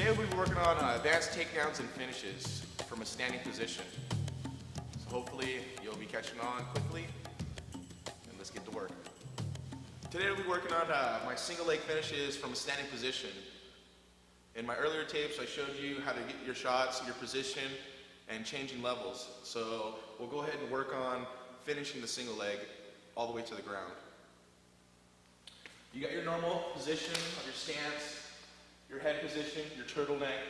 Today we'll be working on advanced takedowns and finishes from a standing position. So hopefully you'll be catching on quickly, and let's get to work. Today we'll be working on my single leg finishes from a standing position. In my earlier tapes I showed you how to get your shots, your position, and changing levels. So we'll go ahead and work on finishing the single leg all the way to the ground. You got your normal position of your stance, your head position, your turtleneck,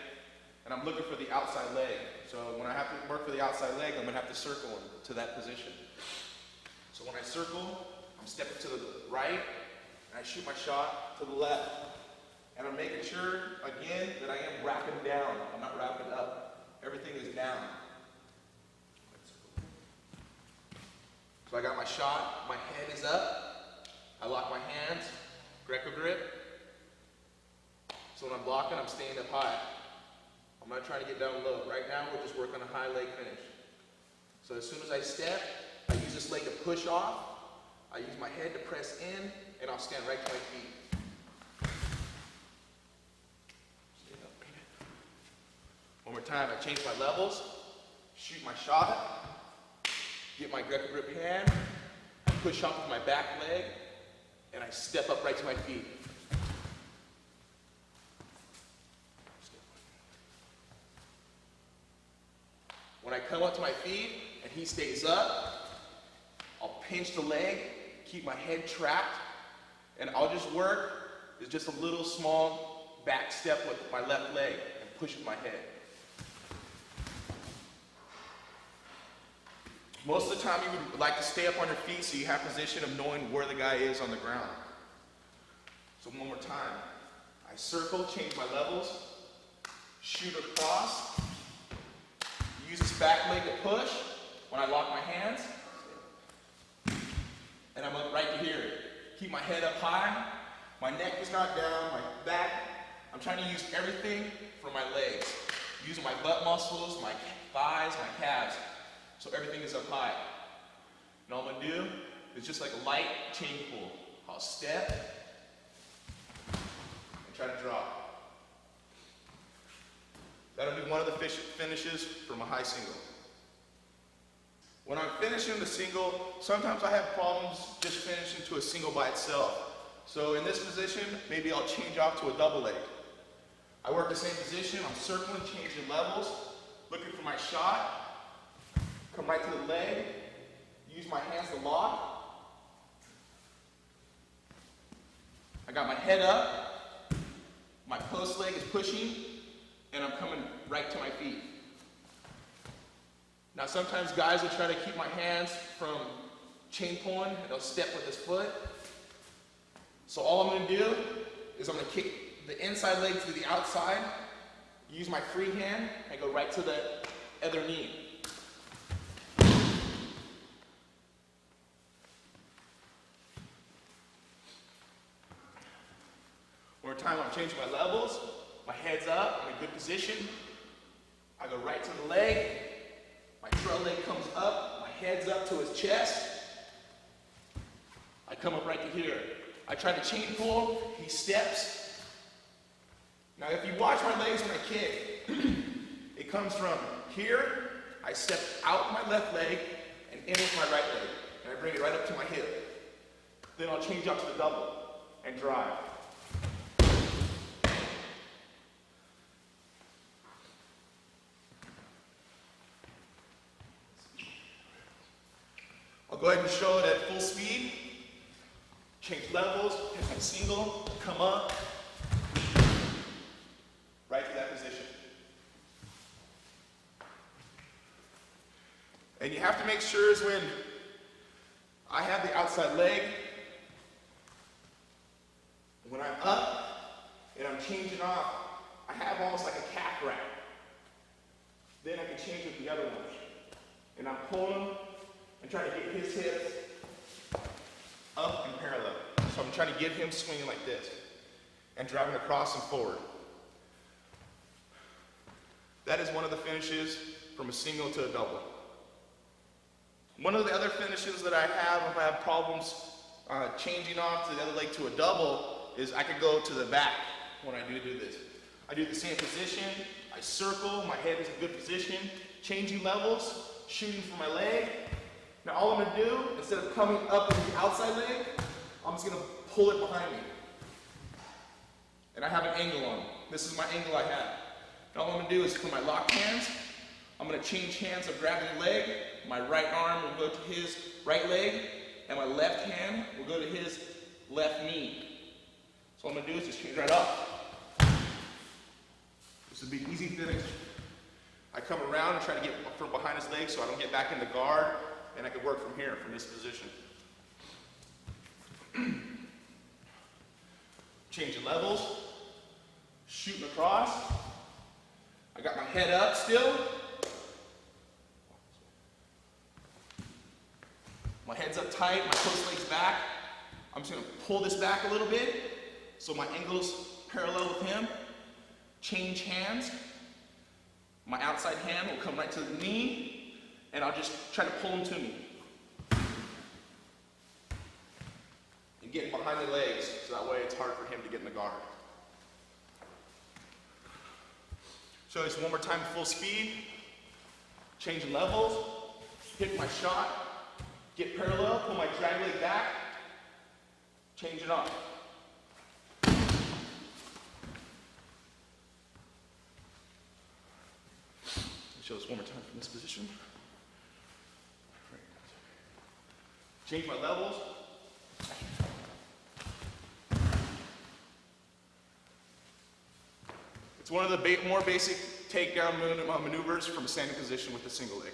and I'm looking for the outside leg. So when I have to work for the outside leg, I'm going to have to circle to that position. So when I circle, I'm stepping to the right, and I shoot my shot to the left. And I'm making sure, again, that I am wrapping down. I'm not wrapping up. Everything is down. So I got my shot, my head is up, I lock my hands, Greco grip. So when I'm blocking, I'm staying up high. I'm not trying to get down low. Right now, we're just working on a high leg finish. So as soon as I step, I use this leg to push off. I use my head to press in, and I'll stand right to my feet. One more time, I change my levels, shoot my shot, get my Greco grip hand, I push off with my back leg, and I step up right to my feet. When I come up to my feet and he stays up, I'll pinch the leg, keep my head trapped, and I'll just work. It's just a little small back step with my left leg and push with my head. Most of the time you would like to stay up on your feet so you have position of knowing where the guy is on the ground. So one more time. I circle, change my levels, shoot across, use this back leg to push when I lock my hands, and I'm up right to here. Keep my head up high, my neck is not down, my back. I'm trying to use everything for my legs, using my butt muscles, my thighs, my calves, so everything is up high. And all I'm gonna do is just like a light chain pull. I'll step and try to drop. That'll be one of the finishes from a high single. When I'm finishing the single, sometimes I have problems just finishing to a single by itself. So in this position, maybe I'll change off to a double leg. I work the same position, I'm circling, changing levels, looking for my shot, come right to the leg, use my hands to lock. I got my head up, my post leg is pushing, and I'm coming right to my feet. Now sometimes guys will try to keep my hands from chain pulling, and they'll step with his foot. So all I'm gonna do is I'm gonna kick the inside leg to the outside, use my free hand, and go right to the other knee. One more time, I'm changing my levels. My head's up, I'm in good position. I go right to the leg. My front leg comes up, my head's up to his chest. I come up right to here. I try to chain pull, he steps. Now if you watch my legs when I kick, it comes from here, I step out my left leg and in with my right leg. And I bring it right up to my hip. Then I'll change up to the double and drive. I'll go ahead and show it at full speed. Change levels, hit my single, come up, right to that position. And you have to make sure is when I have the outside leg, when I'm up and I'm changing off, I have almost like a calf wrap. Then I can change with the other one. And I'm pulling and trying to get his hips up and parallel. So I'm trying to get him swinging like this and driving across and forward. That is one of the finishes from a single to a double. One of the other finishes that I have if I have problems changing off to the other leg to a double is I could go to the back when I do this. I do the same position. I circle, my head is in good position, changing levels, shooting for my leg. Now all I'm gonna do, instead of coming up with the outside leg, I'm just gonna pull it behind me. And I have an angle on. This is my angle I have. Now all I'm gonna do is for my locked hands, I'm gonna change hands of grabbing the leg. My right arm will go to his right leg, and my left hand will go to his left knee. So all I'm gonna do is just change right up. This would be an easy finish. I come around and try to get from behind his leg so I don't get back into guard, and I can work from here, from this position. Changing levels, shooting across. I got my head up still. My head's up tight, my close leg's back. I'm just gonna pull this back a little bit so my angle's parallel with him. Change hands. My outside hand will come right to the knee, and I'll just try to pull him to me. And get behind the legs, so that way it's hard for him to get in the guard. So this one more time, full speed. Changing levels, hit my shot, get parallel, pull my drag leg back, change it up. Show this one more time from this position. Change my levels. It's one of the more basic takedown maneuvers from a standing position with a single leg.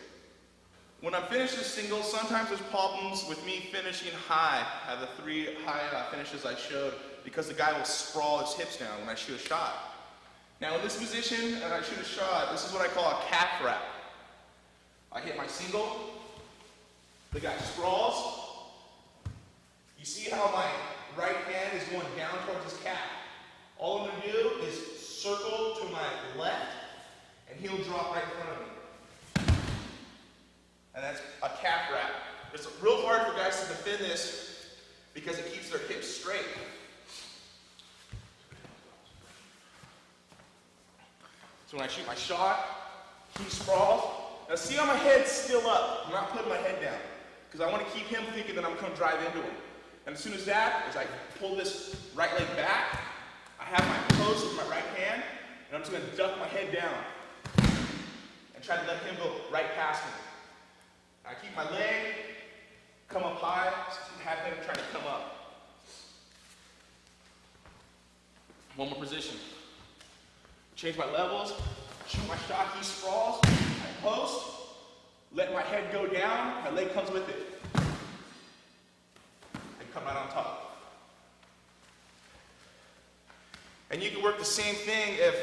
When I'm finished with singles, sometimes there's problems with me finishing high. I have the 3 high finishes I showed because the guy will sprawl his hips down when I shoot a shot. Now in this position, and I shoot a shot, this is what I call a calf wrap. I hit my single, the guy sprawls. You see how my right hand is going down towards his calf. All I'm gonna do is circle to my left, and he'll drop right in front of me. And that's a calf wrap. It's real hard for guys to defend this because it keeps their hips straight. So when I shoot my shot, he sprawls. Now see how my head's still up. I'm not putting my head down because I want to keep him thinking that I'm going to drive into him. And as soon as that, as I pull this right leg back, I have my post with my right hand, and I'm just going to duck my head down and try to let him go right past me. I keep my leg, come up high, have him try to come up. One more position. Change my levels, shoot my shot, he sprawls, I post, let my head go down, my leg comes with it. And come right on top. And you can work the same thing if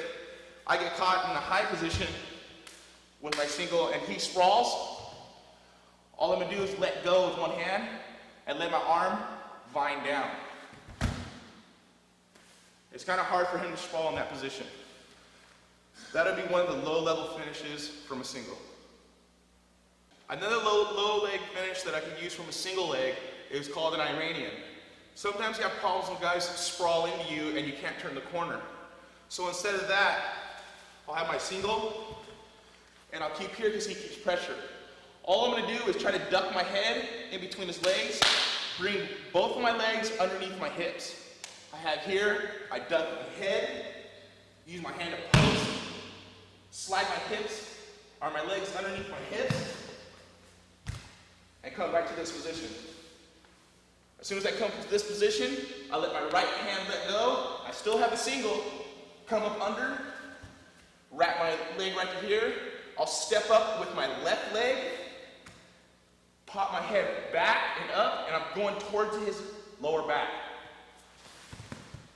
I get caught in a high position with my single and he sprawls. All I'm gonna do is let go with one hand and let my arm vine down. It's kind of hard for him to sprawl in that position. That'll be one of the low-level finishes from a single. Another low leg finish that I can use from a single leg is called an Iranian. Sometimes you have problems when guys sprawl into you and you can't turn the corner. So instead of that, I'll have my single, and I'll keep here because he keeps pressure. All I'm going to do is try to duck my head in between his legs, bring both of my legs underneath my hips. I have here, I duck my head, use my hand to post, slide my hips, or my legs underneath my hips, and come right to this position. As soon as I come to this position, I let my right hand let go. I still have a single, come up under, wrap my leg right to here. I'll step up with my left leg, pop my head back and up, and I'm going towards his lower back.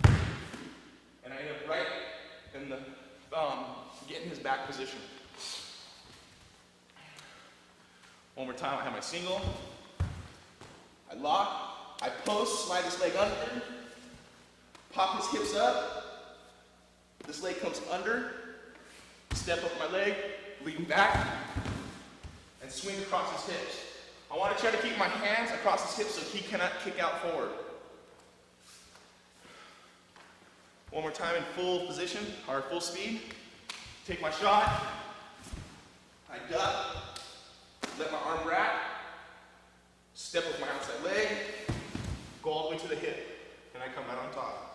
And I end up right in the get in his back position. One more time, I have my single. I lock, I post, slide this leg under, pop his hips up. This leg comes under, step up my leg, lean back, and swing across his hips. I want to try to keep my hands across his hips so he cannot kick out forward. One more time in full position, or full speed. Take my shot. I duck. Let my arm wrap. Step with my outside leg. Go all the way to the hip. And I come out on top.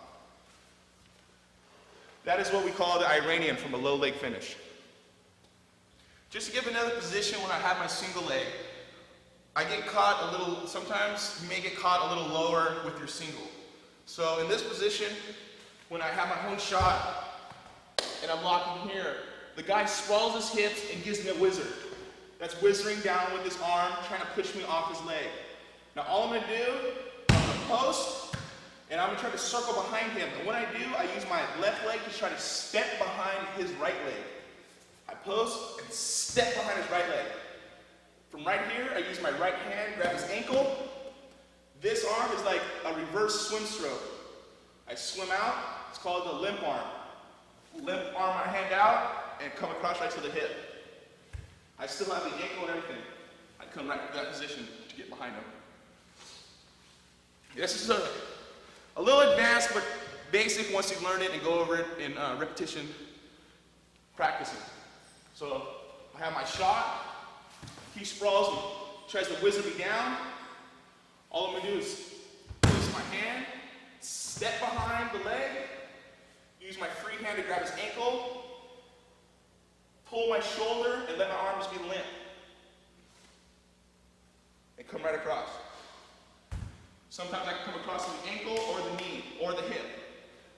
That is what we call the Iranian from a low leg finish. Just to give another position when I have my single leg, I get caught a little, sometimes you may get caught a little lower with your single. So in this position, when I have my own shot and I'm locking here, the guy sprawls his hips and gives me a wizard. That's whizzing down with his arm, trying to push me off his leg. Now all I'm gonna do, I'm gonna post, and I'm gonna try to circle behind him. And when I do, I use my left leg to try to step behind his right leg. I post and step behind his right leg. From right here, I use my right hand, grab his ankle. This arm is like a reverse swim stroke. I swim out, it's called the limp arm. Limp arm my hand out and come across right to the hip. I still have the ankle and everything. I come right to that position to get behind him. This is a little advanced, but basic once you learn it and go over it in repetition practicing. So I have my shot. He sprawls and tries to whizzer me down. All I'm gonna do is place my hand, step behind the leg, use my free hand to grab his ankle, pull my shoulder and let my arms be limp. And come right across. Sometimes I can come across the ankle or the knee or the hip.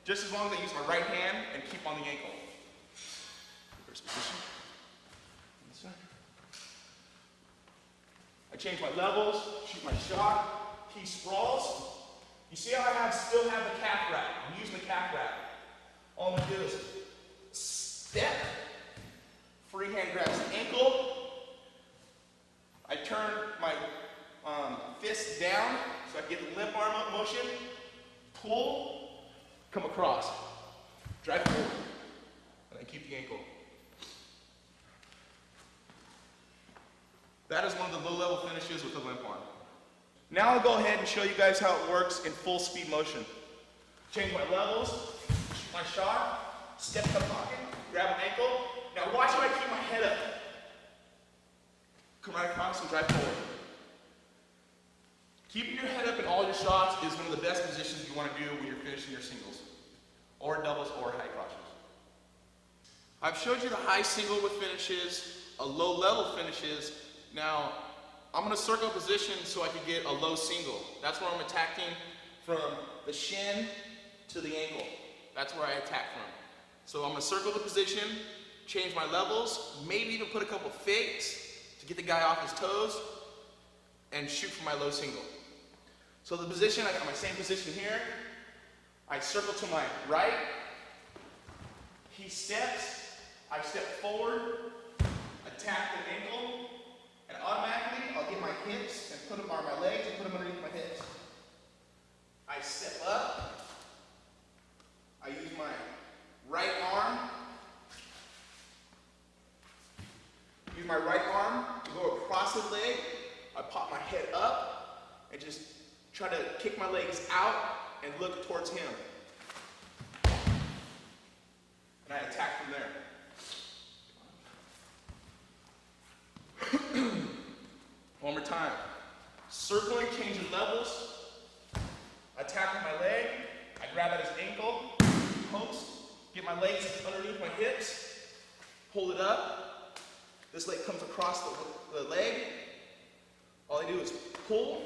Just as long as I use my right hand and keep on the ankle. First position. I change my levels, shoot my shot, he sprawls. You see how I still have the calf wrap? I'm using the calf wrap. All I'm gonna do is step, free hand grabs the ankle. I turn my fist down so I can get the limp arm up motion, pull, come across, drive forward, and then keep the ankle. That is one of the low-level finishes with the limp arm. Now I'll go ahead and show you guys how it works in full speed motion. Change my levels, shoot my shot, step to the pocket, grab an ankle. Now watch how I keep my head up. Come right across and drive forward. Keeping your head up in all your shots is one of the best positions you want to do when you're finishing your singles, or doubles, or high crotches. I've showed you the high single with finishes, a low level finishes. Now, I'm going to circle position so I can get a low single. That's where I'm attacking from the shin to the ankle. That's where I attack from. So I'm going to circle the position, change my levels, maybe even put a couple fakes to get the guy off his toes, and shoot for my low single. So the position, I got my same position here. I circle to my right. He steps. I step forward, attack the ankle, and automatically I'll get my hips and put them on my legs and put them underneath my hips. I step up. I use my right arm. Use my right arm to go across the leg. I pop my head up and just try to kick my legs out and look towards him. And I attack from there. One more time. Circling, changing levels. Attack with my leg. I grab at his ankle. Post. Get my legs underneath my hips. Pull it up. This leg comes across the leg. All I do is pull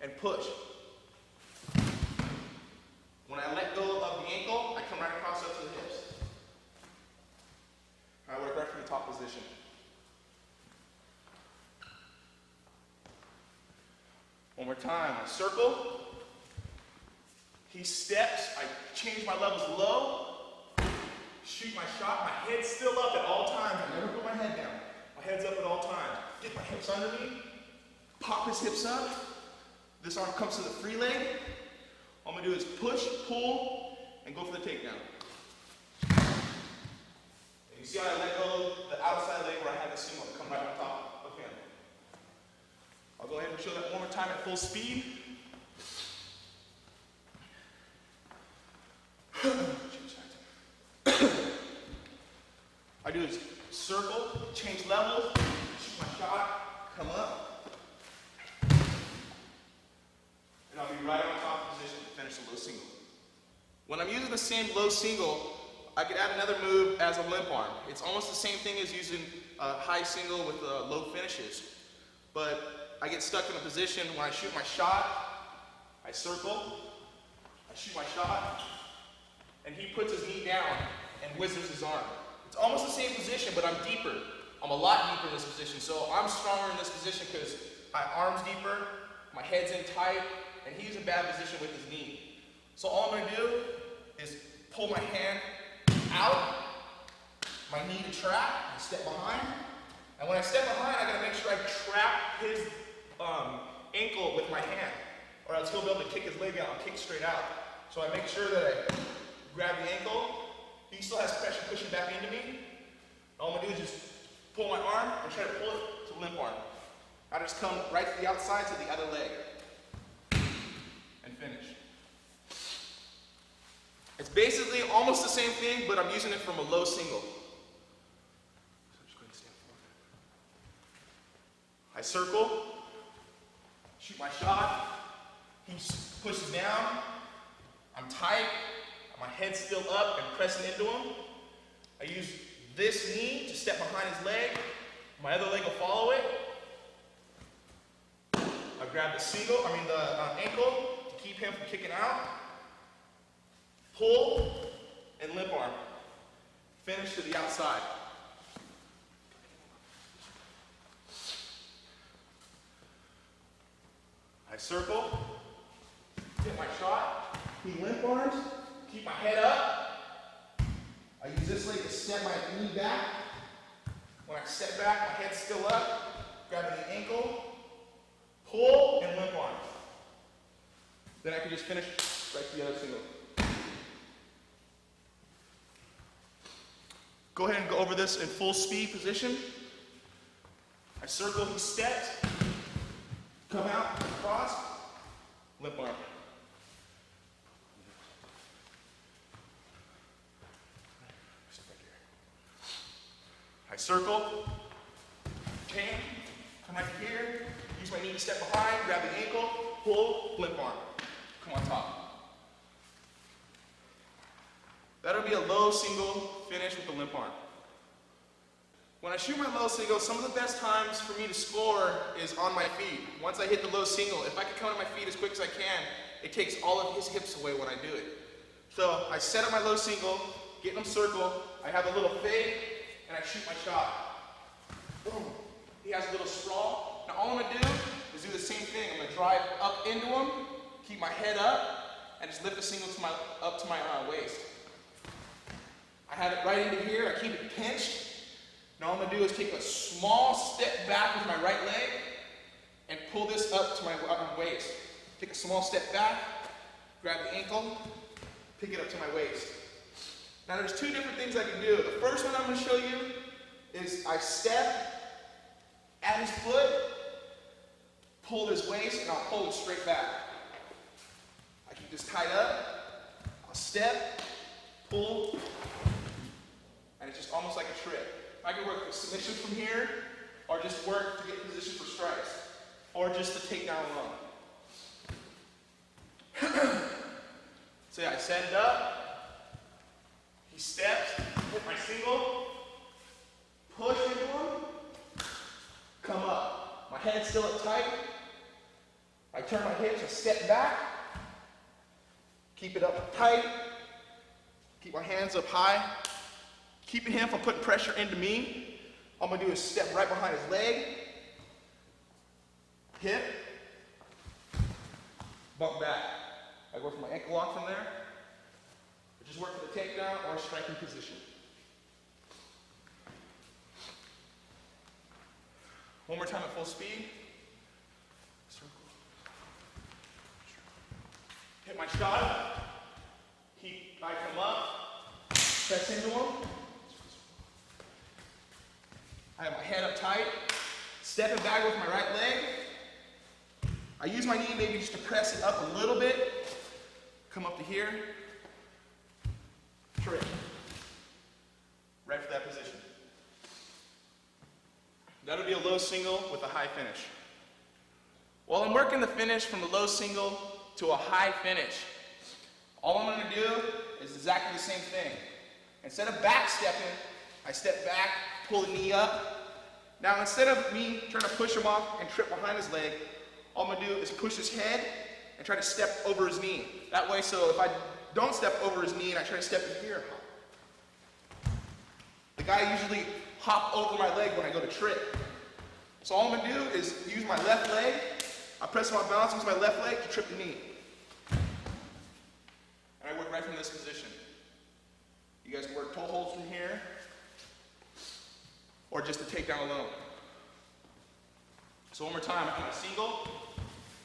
and push. When I let go of the ankle, I come right across up to the hips. I work right from the top position. One more time. I circle. He steps. I change my levels low. Shoot my shot. My head's still up at all times. I never put my head down. My head's up at all times. Get my hips under me. Pop his hips up. This arm comes to the free leg. All I'm going to do is push, pull, and go for the takedown. And you see how I let go of the outside leg where I had the single come right on top of him. I'll go ahead and show that one more time at full speed. circle, change levels, shoot my shot, come up, and I'll be right on top of position to finish a low single. When I'm using the same low single, I could add another move as a limp arm. It's almost the same thing as using a high single with low finishes. But I get stuck in a position when I shoot my shot, I circle, I shoot my shot, and he puts his knee down and whizzes his arm. It's almost the same position, but I'm deeper. I'm a lot deeper in this position, so I'm stronger in this position because my arm's deeper, my head's in tight, and he's in bad position with his knee. So all I'm gonna do is pull my hand out, my knee to trap, and step behind. And when I step behind, I gotta make sure I trap his ankle with my hand, or else he'll be able to kick his leg out and kick straight out. So I make sure that I grab the ankle. He still has pressure pushing back into me. All I'm gonna do is just pull my arm and try to pull it to limp arm. I just come right to the outside to the other leg and finish. It's basically almost the same thing, but I'm using it from a low single. So just go ahead and stand forward. I circle, shoot my shot, he pushes down, I'm tight, my head's still up and pressing into him. I use this knee to step behind his leg, my other leg will follow it. I grab the ankle to keep him from kicking out. Pull and limp arm. Finish to the outside. I circle, hit my shot, he limp arms, keep my head up. I use this leg to step my knee back. When I step back, my head's still up, grabbing the ankle, pull and limp arm. Then I can just finish right to the other single. Go ahead and go over this in full speed position. I circle, he steps, come out, cross, limp arm. I circle, chain, come right here, use my knee to step behind, grab the ankle, pull, limp arm. Come on top. That'll be a low single finish with the limp arm. When I shoot my low single, some of the best times for me to score is on my feet. Once I hit the low single, if I can come to my feet as quick as I can, it takes all of his hips away when I do it. So I set up my low single, get in him circle, I have a little fade, and I shoot my shot. Boom. He has a little sprawl. Now all I'm gonna do is do the same thing. I'm gonna drive up into him, keep my head up, and just lift the single up to my waist. I have it right into here, I keep it pinched. Now all I'm gonna do is take a small step back with my right leg and pull this up to my waist. Take a small step back, grab the ankle, pick it up to my waist. Now there's two different things I can do. The first one I'm gonna show you is I step at his foot, pull his waist, and I'll pull him straight back. I keep this tied up, I'll step, pull, and it's just almost like a trick. I can work the submission from here, or just work to get in position for strikes, or just to take down alone. So yeah, I set it up, he steps, hit my single, push into him, come up. My head's still up tight, I turn my hips, I step back, keep it up tight, keep my hands up high, keeping him from putting pressure into me. All I'm gonna do is step right behind his leg, hip, bump back. I work my ankle lock from there, or just work for the takedown or striking position. One more time at full speed. Circle. Hit my shot. I come up, press into him. I have my head up tight, stepping back with my right leg. I use my knee maybe just to press it up a little bit. Come up to here. Trick. Right for that position. That'll be a low single with a high finish. While I'm working the finish from a low single to a high finish, all I'm gonna do is exactly the same thing. Instead of back stepping, I step back, pull the knee up. Now instead of me trying to push him off and trip behind his leg, all I'm gonna do is push his head and try to step over his knee. That way, so if I don't step over his knee and I try to step in here, the guy usually hop over my leg when I go to trip. So all I'm gonna do is use my left leg, I press my balance, use my left leg to trip the knee. And I work right from this position. You guys can work toe holds from here, or just a takedown alone. So one more time, I got my single,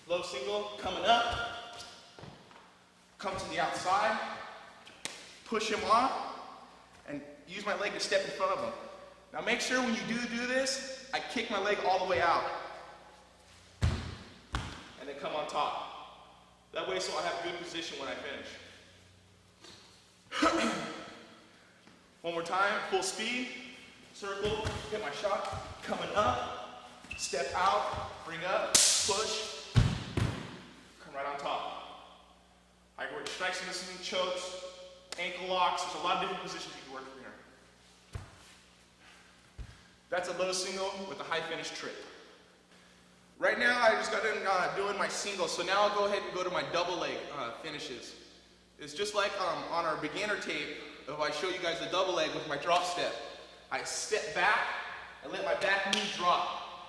low single, coming up, come to the outside, push him off, and use my leg to step in front of him. Now make sure when you do this, I kick my leg all the way out, and then come on top. That way so I have good position when I finish. One more time, full speed, circle, get my shot, coming up, step out, bring up, push, come right on top. I can work strikes and listening chokes, ankle locks, there's a lot of different positions you can work from here. That's a low single with a high finish trip. Right now I just got done doing my single, so now I'll go ahead and go to my double leg finishes. It's just like on our beginner tape, if I show you guys the double leg with my drop step. I step back, I let my back knee drop.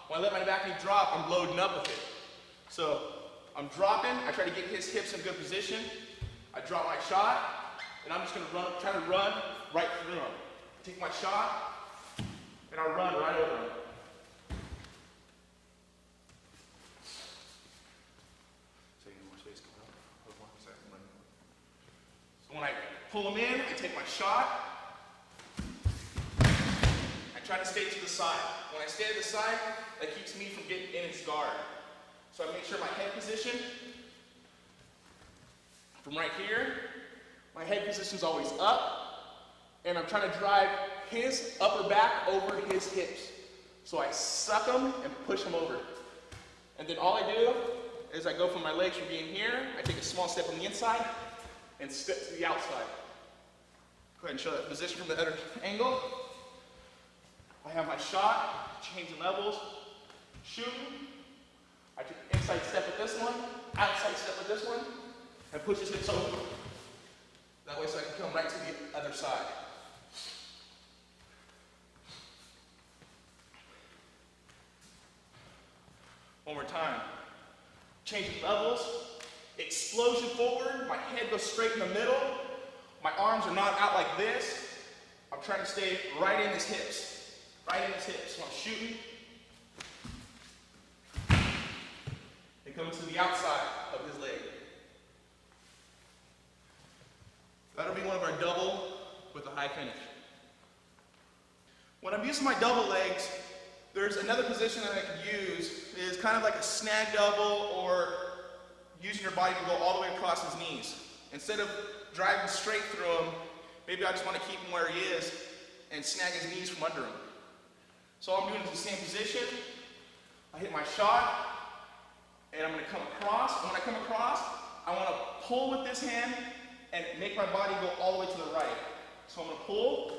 When I let my back knee drop, I'm loading up with it. So I'm dropping, I try to get his hips in a good position. I drop my shot, and I'm just gonna try to run right through him. Take my shot, and I run right over him. So when I pull him in, I take my shot. I try to stay to the side. When I stay to the side, that keeps me from getting in his guard. So I make sure my head position, from right here, my head position is always up, and I'm trying to drive his upper back over his hips. So I suck him and push him over. And then all I do is I go from my legs from being here, I take a small step on the inside, and step to the outside. Go ahead and show that position from the other angle. I have my shot, changing levels, shooting. I take an inside step with this one, outside step with this one, and push his hips over. That way so I can come right to the other side. One more time. Changing levels, explosion forward, my head goes straight in the middle, my arms are not out like this. I'm trying to stay right in his hips, So I'm shooting, and coming to the outside of his leg. That'll be one of our double with a high finish. When I'm using my double legs, there's another position that I could use. It's kind of like a snag double, or using your body to go all the way across his knees. Instead of driving straight through him, maybe I just want to keep him where he is and snag his knees from under him. So all I'm doing is the same position. I hit my shot, and I'm going to come across. And when I come across, I want to pull with this hand and make my body go all the way to the right. So I'm going to pull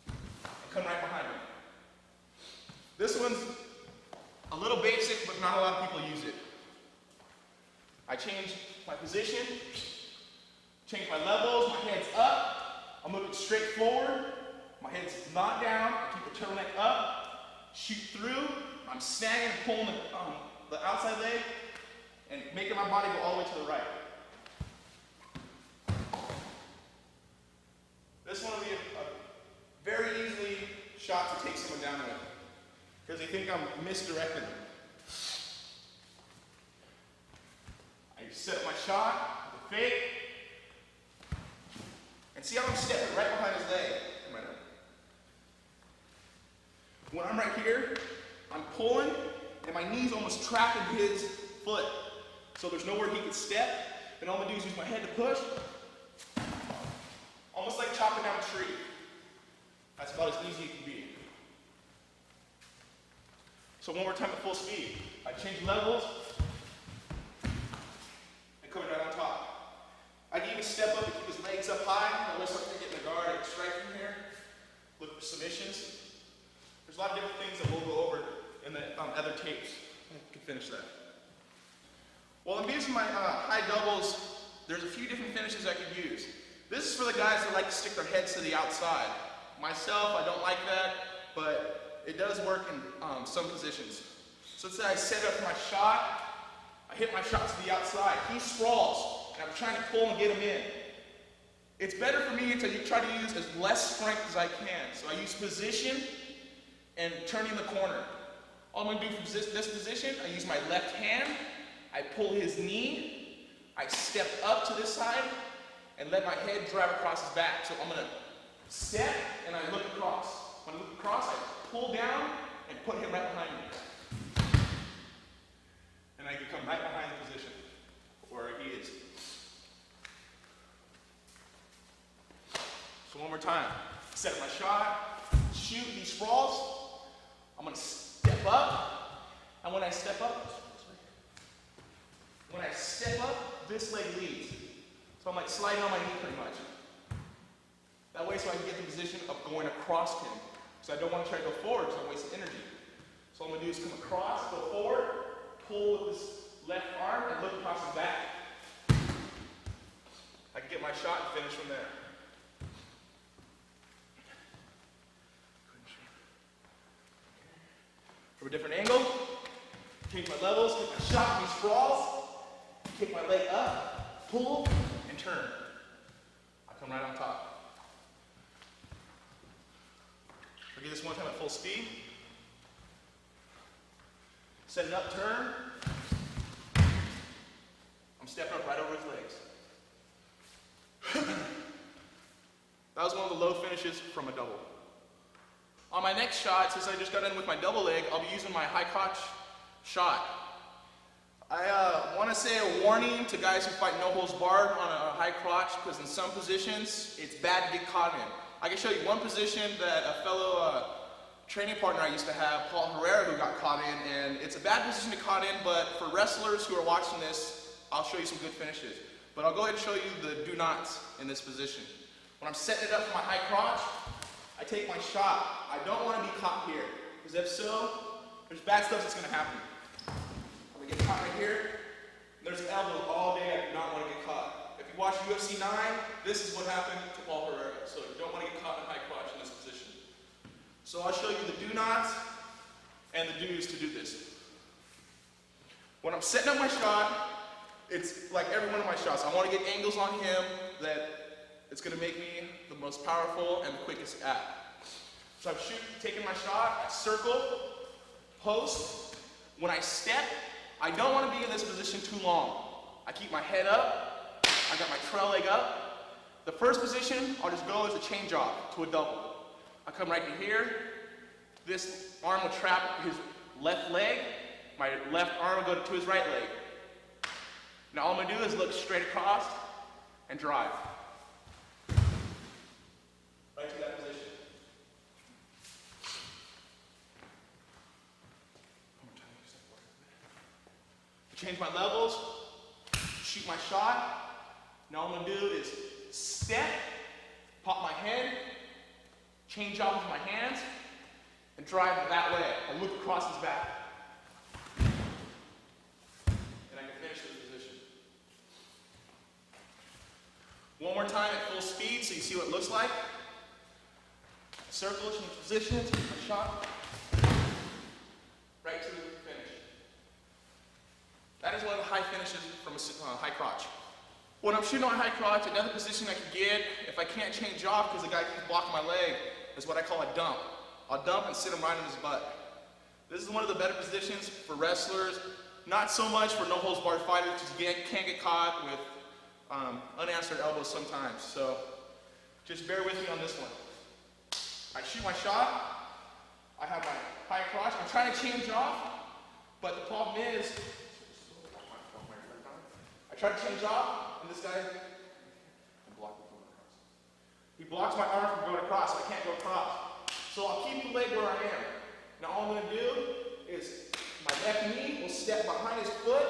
and come right behind him. This one's a little basic, but not a lot of people use it. I change my position, change my levels, my head's up, I'm moving straight forward, my head's not down, I keep the turtleneck up, shoot through, I'm snagging and pulling the outside leg, and making my body go all the way to the right. This one will be a very easy shot to take someone down with, because they think I'm misdirecting them. I set up my shot, the fake, and see how I'm stepping right behind his leg. When I'm right here, I'm pulling, and my knee's almost tracking his foot. So there's nowhere he can step, and all I'm gonna do is use my head to push, almost like chopping down a tree. That's about as easy as it can be. So one more time at full speed. I change levels and come right on top. I can even step up and keep his legs up high. Unless I'm getting the guard and strike from here. Look for submissions. There's a lot of different things that we'll go over in the other tapes. I can finish that. While I'm using my high doubles, there's a few different finishes I could use. This is for the guys that like to stick their heads to the outside. Myself, I don't like that, but it does work in some positions. So let's say I set up my shot, I hit my shot to the outside. He sprawls, and I'm trying to pull and get him in. It's better for me to try to use as less strength as I can. So I use position and turning the corner. All I'm going to do from this position, I use my left hand, I pull his knee, I step up to this side, and let my head drive across his back. So I'm going to step, and I look across. When I look across, I pull down and put him right behind me. And I can come right behind the position where he is. So one more time. Set my shot, shoot, he sprawls. I'm going to step up, and when I step up, this leg leads. So I'm like sliding on my knee pretty much. That way so I can get the position of going across him. Because I don't want to try to go forward because I'm wasting energy. So all I'm going to do is come across, go forward, pull with this left arm, and look across his back. I can get my shot and finish from there. From a different angle, change my levels, take my shot, he sprawls, take my leg up, pull, and turn. I come right on top. I'll do this one time at full speed. Set it up, turn. I'm stepping up right over his legs. That was one of the low finishes from a double. On my next shot, since I just got in with my double leg, I'll be using my high crotch shot. I want to say a warning to guys who fight no holds barred on a high crotch, because in some positions, it's bad to get caught in. I can show you one position that a fellow training partner I used to have, Paul Herrera, who got caught in, and it's a bad position to caught in, but for wrestlers who are watching this, I'll show you some good finishes. But I'll go ahead and show you the do nots in this position. When I'm setting it up for my high crotch, I take my shot. I don't want to be caught here, because if so, there's bad stuff that's going to happen. I'm going to get caught right here, and there's elbows all day. I do not want to get caught. If you watch UFC 9, this is what happened to Paul Herrera, so you don't want to get caught in high crotch in this position. So I'll show you the do nots and the do's to do this. When I'm setting up my shot, it's like every one of my shots. I want to get angles on him that it's going to make me the most powerful and the quickest at. So I'm taking my shot, I circle, post. When I step, I don't want to be in this position too long. I keep my head up, I got my trail leg up. The first position, I'll just go as a change off to a double. I come right to here, this arm will trap his left leg, my left arm will go to his right leg. Now all I'm going to do is look straight across and drive. Right to that position. Change my levels, shoot my shot. Now all I'm going to do is step, pop my head, change off with my hands, and drive that way. I look across his back. And I can finish this position. One more time at full speed so you see what it looks like. Circle, change positions, take my shot, right to the finish. That is one of the high finishes from a high crotch. When I'm shooting on high crotch, another position I can get, if I can't change off because the guy keeps blocking my leg, is what I call a dump. I'll dump and sit him right on his butt. This is one of the better positions for wrestlers, not so much for no holds barred fighters, because you can't get caught with unanswered elbows sometimes. So just bear with me on this one. I shoot my shot, I have my high crotch, I'm trying to change off, but the problem is, I try to change off, and this guy, he blocks my arm from going across, so I can't go across. So I'll keep the leg where I am. Now all I'm going to do is my left knee will step behind his foot,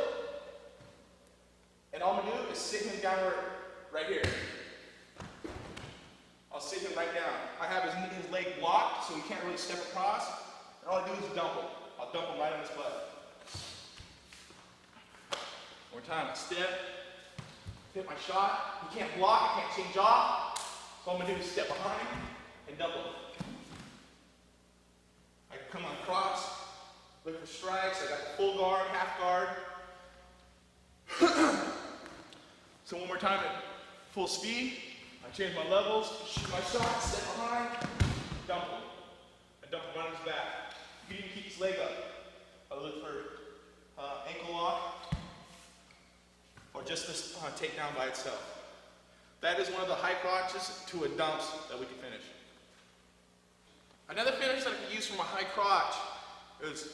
and all I'm gonna do is sit him downward right here. I'll sit him right down. I have his leg blocked, so he can't really step across. And all I do is dump him. I'll dump him right on his butt. One more time, I step, hit my shot. He can't block, I can't change off. So all I'm gonna do is step behind and dump him. I can come on cross, look for strikes. I got full guard, half guard. So one more time at full speed. I change my levels, shoot my shot, step behind, dump him. I dump him right on his back. You can even keep his leg up. I look for ankle lock or just this takedown by itself. That is one of the high crotches to a dumps that we can finish. Another finish that I can use from a high crotch is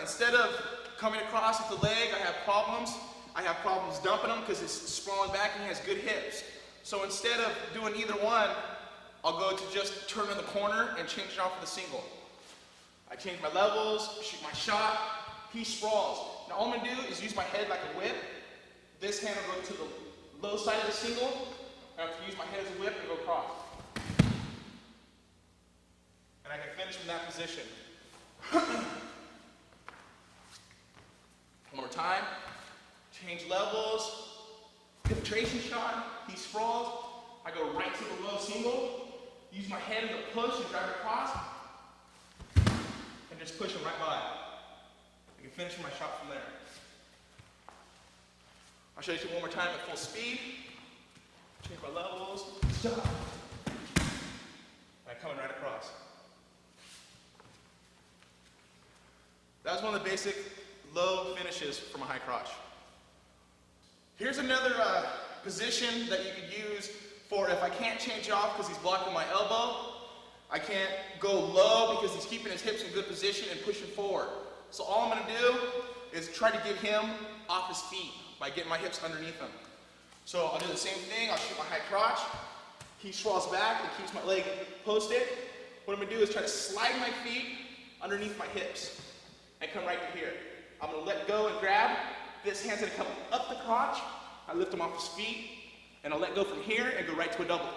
instead of coming across with the leg, I have problems dumping him because he's sprawling back and he has good hips. So instead of doing either one, I'll go to just turn in the corner and change it off with a single. I change my levels, shoot my shot, he sprawls. Now all I'm gonna do is use my head like a whip. This hand will go to the low side of the single, and I have to use my head as a whip and go across. And I can finish from that position. One more time, change levels, penetration shot, he sprawls, I go right to the low single, use my hand to push and drive it across, and just push him right by. I can finish my shot from there. I'll show you one more time at full speed, change my levels, shot, and I'm coming right across. That was one of the basic low finishes from a high crotch. Here's another position that you could use for if I can't change off because he's blocking my elbow. I can't go low because he's keeping his hips in good position and pushing forward. So all I'm gonna do is try to get him off his feet by getting my hips underneath him. So I'll do the same thing, I'll shoot my high crotch. He swells back and keeps my leg posted. What I'm gonna do is try to slide my feet underneath my hips and come right to here. I'm gonna let go and grab. This hand's gonna come up the crotch. I lift him off his feet, and I'll let go from here and go right to a double.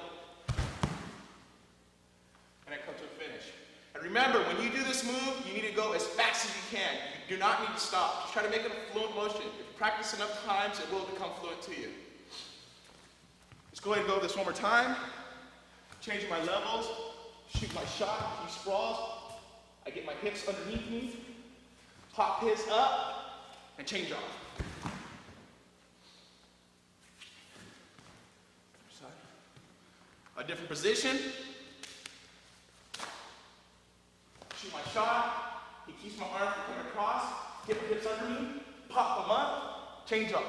And I come to a finish. And remember, when you do this move, you need to go as fast as you can. You do not need to stop. Just try to make it a fluent motion. If you practice enough times, it will become fluent to you. Let's go ahead and go this one more time. Change my levels, shoot my shot, he sprawls. I get my hips underneath me, pop his up, and change off. A different position. Shoot my shot. He keeps my arm from coming across. Get my hips under me. Pop them up. Change up.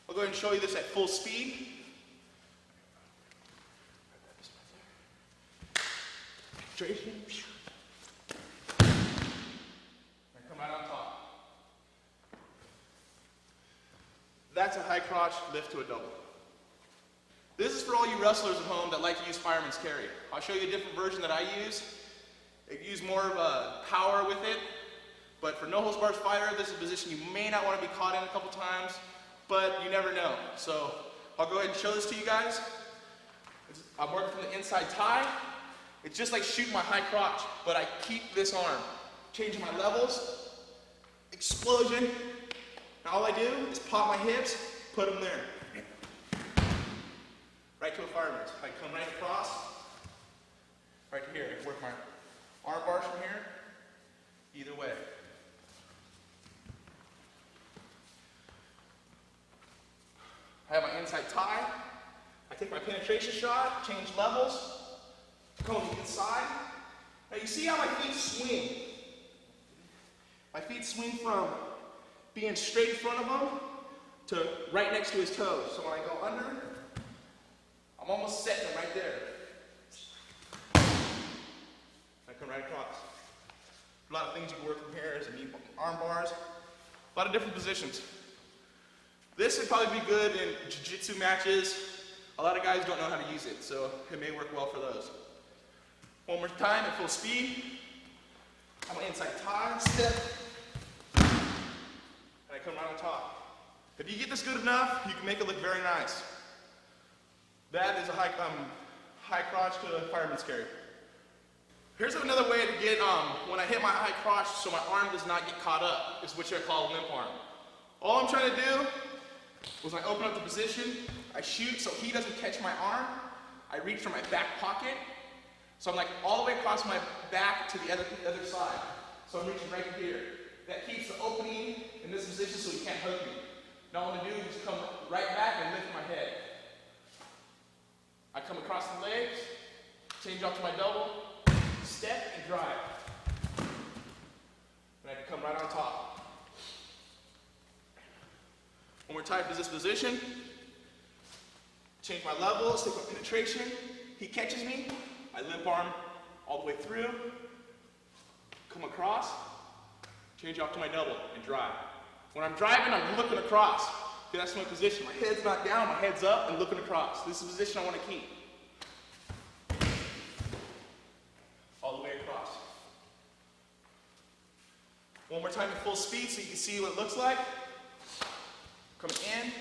I'll go ahead and show you this at full speed. Penetration. And come out on top. That's a high crotch lift to a double. This is for all you wrestlers at home that like to use fireman's carry. I'll show you a different version that I use. I use more of power with it, but for no holds barred fighter, this is a position you may not want to be caught in a couple times, but you never know. So I'll go ahead and show this to you guys. I'm working from the inside tie. It's just like shooting my high crotch, but I keep this arm. Changing my levels, explosion. Now all I do is pop my hips, put them there. Right to a fireman's. I come right across, right to here. I work my arm bars from here, either way. I have my inside tie. I take my penetration shot, change levels, come on the inside. Now you see how my feet swing? My feet swing from being straight in front of him to right next to his toes. So when I go under, I'm almost setting him right there. I come right across. A lot of things you can work from here is arm bars, a lot of different positions. This would probably be good in jiu-jitsu matches. A lot of guys don't know how to use it, so it may work well for those. One more time at full speed. I'm an inside tie, step, and I come right on top. If you get this good enough, you can make it look very nice. That is a high crotch to a fireman's carry. Here's another way to get, when I hit my high crotch so my arm does not get caught up, is what I call a limp arm. All I'm trying to do was when I open up the position, I shoot so he doesn't catch my arm. I reach for my back pocket. So I'm like all the way across my back to the other side. So I'm reaching right here. That keeps the opening in this position so he can't hook me. Now all I'm gonna do is just come right back and lift my head. I come across the legs, change off to my double, step and drive. And I can come right on top. One more time for this position. Change my level, stick my penetration. He catches me. I limp arm all the way through. Come across. Change off to my double and drive. When I'm driving, I'm looking across. Okay, that's my position. My head's not down, my head's up and looking across. This is the position I want to keep. All the way across. One more time at full speed so you can see what it looks like. Coming in.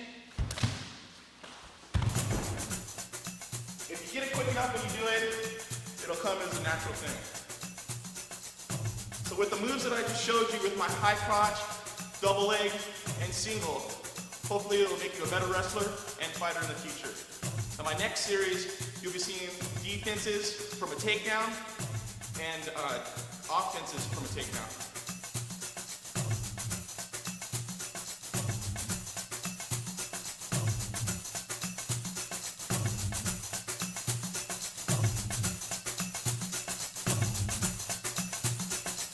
If you get it quick enough when you do it, it'll come as a natural thing. So with the moves that I just showed you with my high crotch, double leg, and single, hopefully it'll make you a better wrestler and fighter in the future. In my next series, you'll be seeing defenses from a takedown and offenses from a takedown.